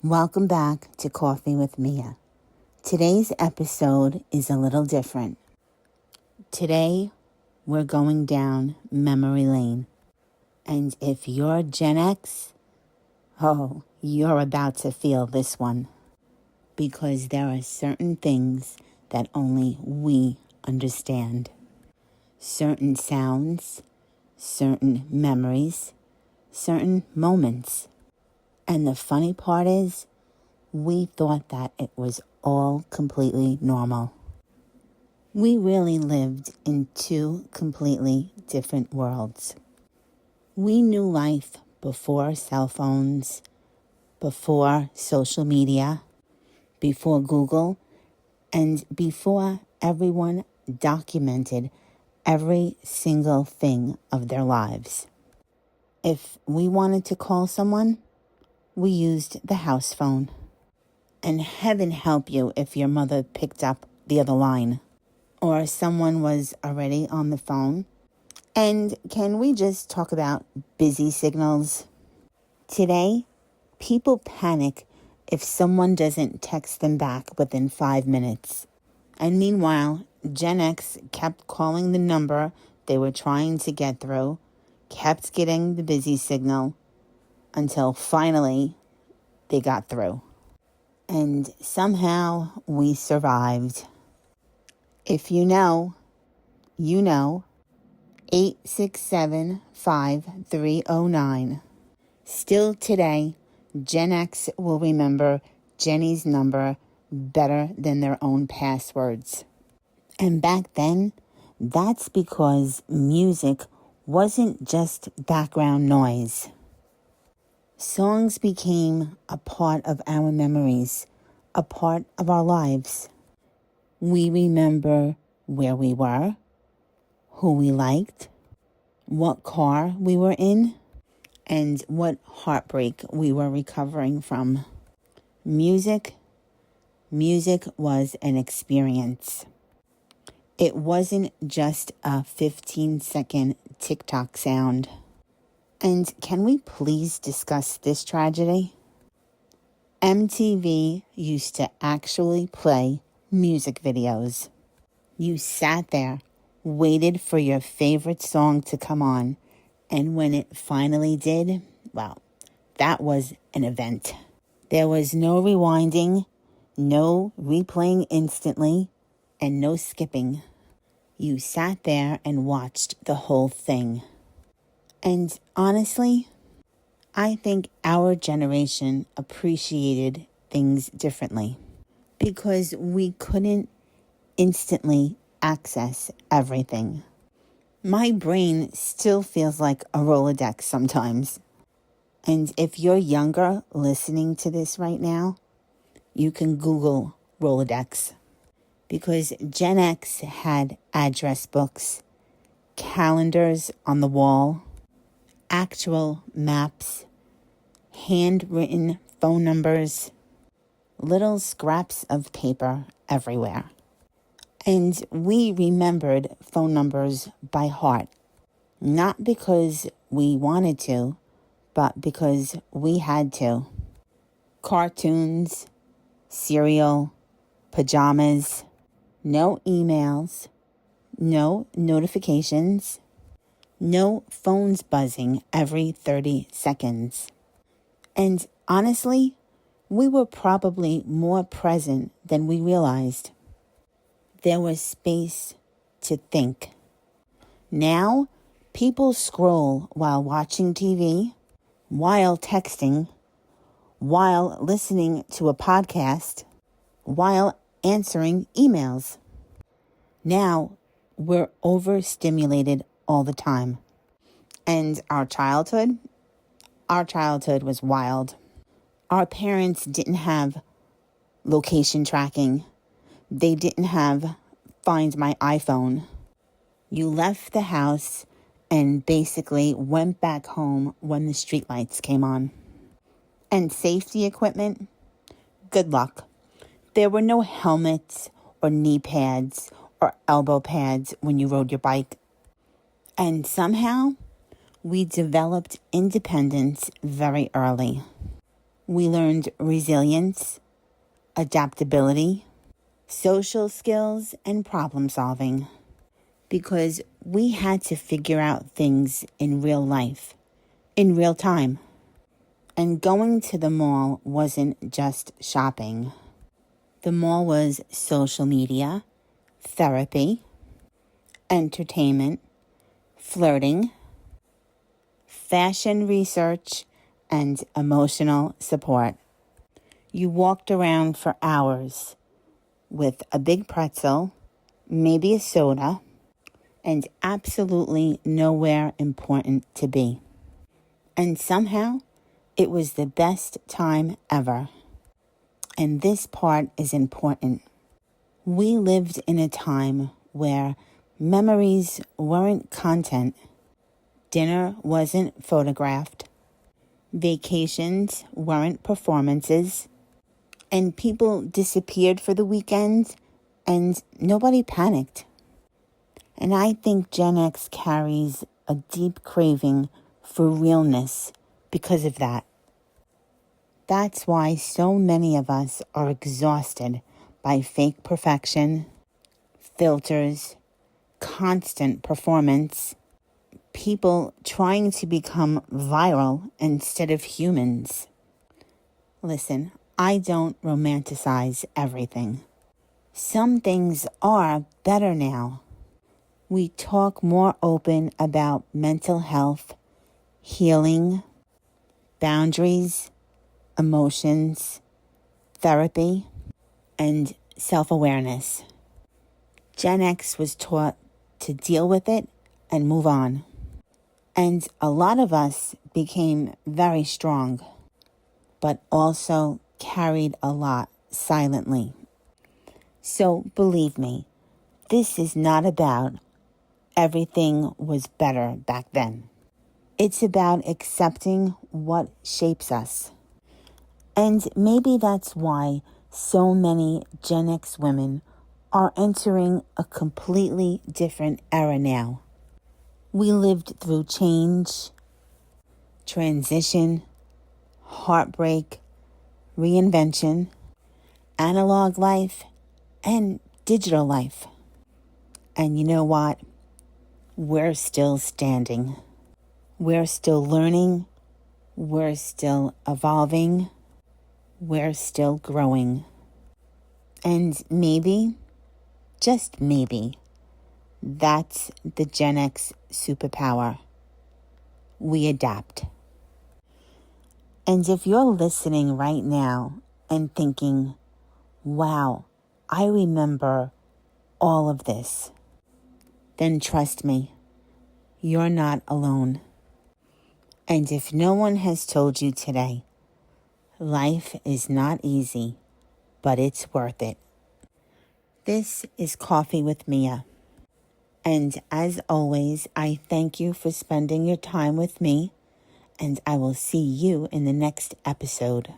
Welcome back to Coffee with Mia. Today's episode is a little different. Today, we're going down memory lane. And if you're Gen X, you're about to feel this one. Because there are certain things that only we understand. Certain sounds, certain memories, certain moments. And the funny part is, we thought that it was all completely normal. We really lived in two completely different worlds. We knew life before cell phones, before social media, before Google, and before everyone documented every single thing of their lives. If we wanted to call someone, we used the house phone. And heaven help you if your mother picked up the other line or someone was already on the phone. And can we just talk about busy signals? Today, people panic if someone doesn't text them back within 5 minutes. And meanwhile, Gen X kept calling the number they were trying to get through, kept getting the busy signal, until finally they got through. And somehow we survived. If you know, you know. 867-5309. Still today, Gen X will remember Jenny's number better than their own passwords. And back then, that's because music wasn't just background noise. Songs became a part of our memories, a part of our lives. We remember where we were, who we liked, what car we were in, and what heartbreak we were recovering from. Music was an experience. It wasn't just a 15-second TikTok sound. And can we please discuss this tragedy? MTV used to actually play music videos. You sat there, waited for your favorite song to come on, and when it finally did, well, that was an event. There was no rewinding, no replaying instantly, and no skipping. You sat there and watched the whole thing. And honestly, I think our generation appreciated things differently because we couldn't instantly access everything. My brain still feels like a Rolodex sometimes. And if you're younger listening to this right now, you can Google Rolodex. Because Gen X had address books, calendars on the wall, actual maps, handwritten phone numbers, little scraps of paper everywhere. And we remembered phone numbers by heart, not because we wanted to, but because we had to. Cartoons, cereal, pajamas, no emails, no notifications, no phones buzzing every 30 seconds. And honestly, we were probably more present than we realized. There was space to think. Now, people scroll while watching TV, while texting, while listening to a podcast, while answering emails. Now, we're overstimulated all the time. And our childhood was wild. Our parents didn't have location tracking. They didn't have Find My iPhone. You left the house and basically went back home when the streetlights came on. And safety equipment? Good luck. There were no helmets or knee pads or elbow pads when you rode your bike. And somehow, we developed independence very early. We learned resilience, adaptability, social skills, and problem solving because we had to figure out things in real life, in real time. And going to the mall wasn't just shopping. The mall was social media, therapy, entertainment, flirting, fashion research, and emotional support. You walked around for hours with a big pretzel, maybe a soda, and absolutely nowhere important to be. And somehow, it was the best time ever. And this part is important. We lived in a time where memories weren't content, dinner wasn't photographed, vacations weren't performances, and people disappeared for the weekend and nobody panicked. And I think Gen X carries a deep craving for realness because of that. That's why so many of us are exhausted by fake perfection, filters, constant performance, people trying to become viral instead of humans. Listen, I don't romanticize everything. Some things are better now. We talk more open about mental health, healing, boundaries, emotions, therapy, and self-awareness. Gen X was taught to deal with it and move on. And a lot of us became very strong, but also carried a lot silently. So believe me, this is not about everything was better back then. It's about accepting what shapes us. And maybe that's why so many Gen X women are entering a completely different era now. We lived through change, transition, heartbreak, reinvention, analog life, and digital life. And you know what? We're still standing. We're still learning. We're still evolving. We're still growing. And maybe, just maybe, that's the Gen X superpower. We adapt. And if you're listening right now and thinking, wow, I remember all of this, then trust me, you're not alone. And if no one has told you today, life is not easy, but it's worth it. This is Coffee with Mia. And as always, I thank you for spending your time with me, and I will see you in the next episode.